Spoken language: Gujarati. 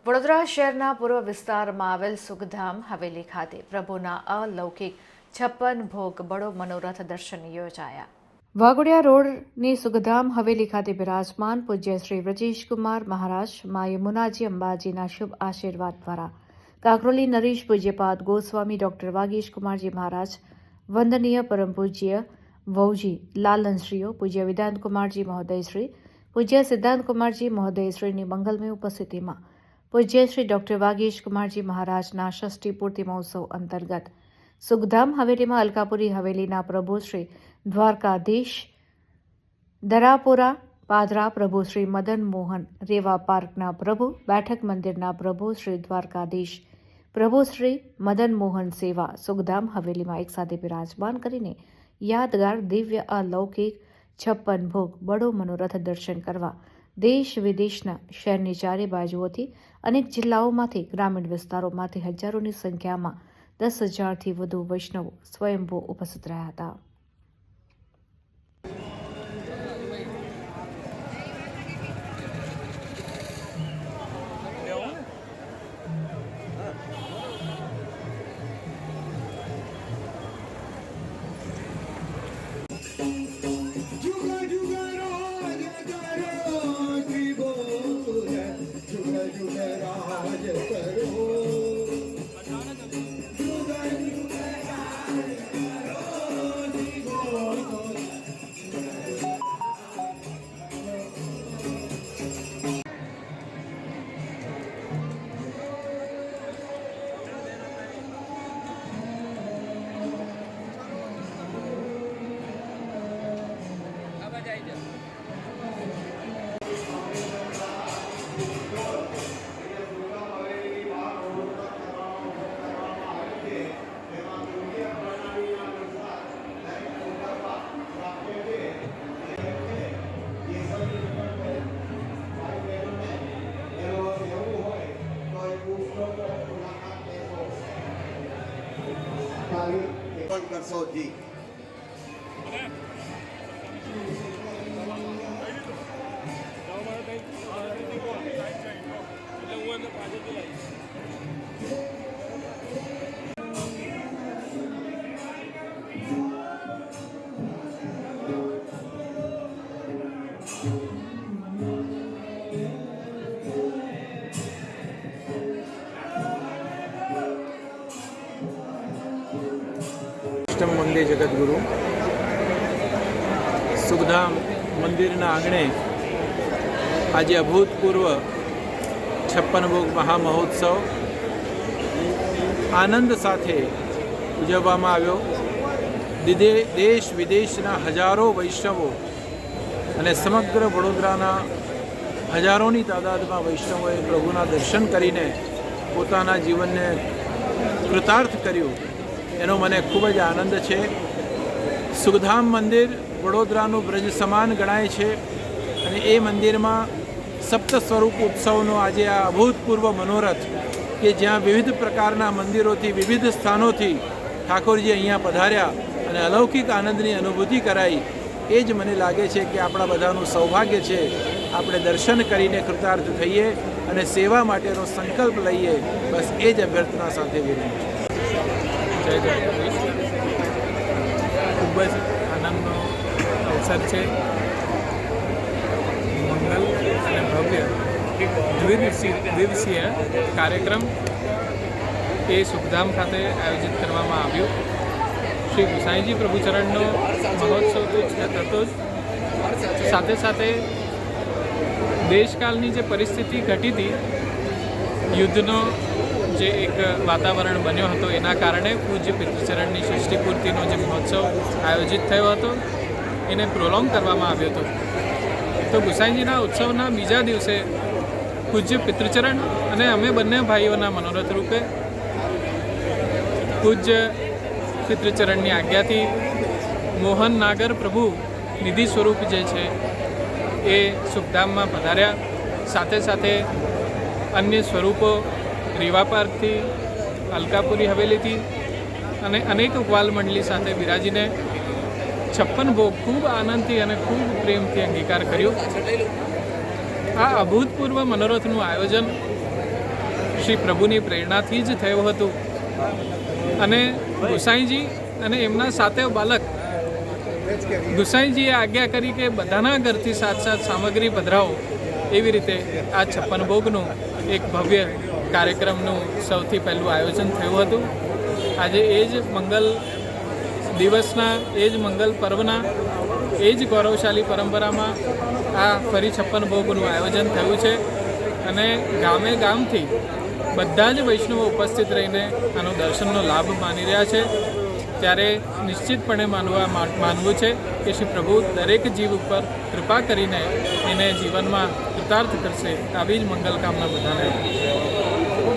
વડોદરા શહેરના પૂર્વ વિસ્તારમાં આવેલ સુખધામ હવેલી ખાતે પ્રભુના અલૌકિક 56 ભોગ બડો મનોરથ દર્શન યોજાયા. વાઘોડિયા રોડની સુખધામ હવેલી ખાતે બિરાજમાન પૂજ્ય શ્રી વ્રજેશકુમાર મહારાજ મા યમુનાજી અંબાજીના શુભ આશીર્વાદ દ્વારા કાકરોલી નરેશ પૂજ્યપાદ ગોસ્વામી ડોક્ટર વાગીશકુમારજી મહારાજ વંદનીય પરમ પૂજ્ય વૌજી લાલનશ્રીઓ પૂજ્ય વિદાંતકુમારજી મહોદયશ્રી પૂજ્ય સિદ્ધાંતકુમારજી મહોદયશ્રીની મંગલમય ઉપસ્થિતિમાં પૂજ્ય શ્રી ડોક્ટર વાગીશકુમારજી મહારાજના ષષ્ઠી પૂર્તિ મહોત્સવ અંતર્ગત સુખધામ હવેલીમાં અલકાપુરી હવેલીના પ્રભુ શ્રી દ્વારકાધીશ દરાપુરા પાદરા પ્રભુ શ્રી મદન મોહન રેવા પાર્કના પ્રભુ બેઠક મંદિરના પ્રભુ શ્રી દ્વારકાધીશ પ્રભુ શ્રી મદન મોહન સેવા સુખધામ હવેલીમાં એકસાથે બિરાજમાન કરીને યાદગાર દિવ્ય અલૌકિક 56 ભોગ બડો મનોરથ દર્શન કરવા દેશ વિદેશના શહેરની ચારે બાજુઓથી અનેક જિલ્લાઓમાંથી ગ્રામીણ વિસ્તારોમાંથી હજારોની સંખ્યામાં 10,000થી વધુ વૈષ્ણવો સ્વયંભૂ ઉપસ્થિત રહ્યા હતા. વંદે જગદગુરુ સુખધામ મંદિરના આંગણે આજે અભૂતપૂર્વ 56 ભોગ મહામહોત્સવ આનંદ સાથે ઉજવવામાં આવ્યો. દેશ વિદેશના હજારો વૈષ્ણવો અને સમગ્ર વડોદરાના હજારોની તાદાદમાં વૈષ્ણવોએ પ્રભુના દર્શન કરીને પોતાના જીવનને કૃતાર્થ કર્યું. એનો મને ખૂબ જ આનંદ છે. સુખધામ મંદિર વડોદરાનું બ્રજ સમાન ગણાય છે અને એ મંદિરમાં સપ્ત સ્વરૂપ ઉત્સવનો આજે આ અભૂતપૂર્વ મનોરથ કે જ્યાં વિવિધ પ્રકારના મંદિરોથી વિવિધ સ્થાનોથી ઠાકોરજી અહીંયા પધાર્યા અને અલૌકિક આનંદની અનુભૂતિ કરાઈ. એ જ મને લાગે છે કે આપણા બધાનું સૌભાગ્ય છે. આપણે દર્શન કરીને કૃતાર્થ થઈએ અને સેવા માટેનો સંકલ્પ લઈએ. બસ એ જ અભ્યર્થના સાથે વિનંતી. જય દ્વારકાધીશ. ખૂબ જ આનંદનો અવસર છે. મંગલ અને ભવ્ય દ્વિદિવસીય કાર્યક્રમ એ સુખધામ ખાતે આયોજિત કરવામાં આવ્યો. શ્રી ગુસાઈજી પ્રભુચરણનો મહોત્સવ તો થતો જ સાથે સાથે દેશકાલની જે પરિસ્થિતિ ઘટી હતી, યુદ્ધનો જે એક વાતાવરણ બન્યો હતો, એના કારણે પૂજ્ય પિતૃચરણની ષષ્ઠી પૂર્તિનો જે મહોત્સવ આયોજિત થયો હતો એને પ્રોલોંગ કરવામાં આવ્યો હતો. તો ગુસાઈજીના ઉત્સવના બીજા દિવસે પૂજ્ય પિતૃચરણ અને અમે બંને ભાઈઓના મનોરથ રૂપે પૂજ્ય પિતૃચરણની આજ્ઞાથી મોહન નાગર પ્રભુ નિધિ સ્વરૂપ જે છે એ સુખધામમાં પધાર્યા. સાથે સાથે અન્ય સ્વરૂપો રેવા પાર્કથી, અલકાપુરી હવેલીથી અને અનેક ગ્વાલ મંડળી સાથે બિરાજીને 56 ભોગ ખૂબ આનંદથી અને ખૂબ પ્રેમથી અંગીકાર કર્યો. આ અભૂતપૂર્વ મનોરથનું આયોજન શ્રી પ્રભુની પ્રેરણાથી જ થયું હતું અને ગુસાઈજી અને એમના સાતે બાલક ગુસાઈજીએ આજ્ઞા કરી કે બધાના ઘરથી સાત સામગ્રી પધરાવો. એવી રીતે આ 56 ભોગનું એક ભવ્ય કાર્યક્રમનું સૌથી પહેલું આયોજન થયું હતું. આજે એ જ મંગલ દિવસના, એ જ મંગલ પર્વના, એ જ ગૌરવશાળી પરંપરામાં આ ફરી 56 ભોગનું આયોજન થયું છે અને ગામે ગામથી બધા જ વૈષ્ણવો ઉપસ્થિત રહીને આનો દર્શનનો લાભ માની રહ્યા છે. ત્યારે નિશ્ચિતપણે માનવું છે કે શ્રી પ્રભુ દરેક જીવ ઉપર કૃપા કરીને એને જીવનમાં કૃતાર્થ કરશે. આવી જ મંગલ કામના બધાને.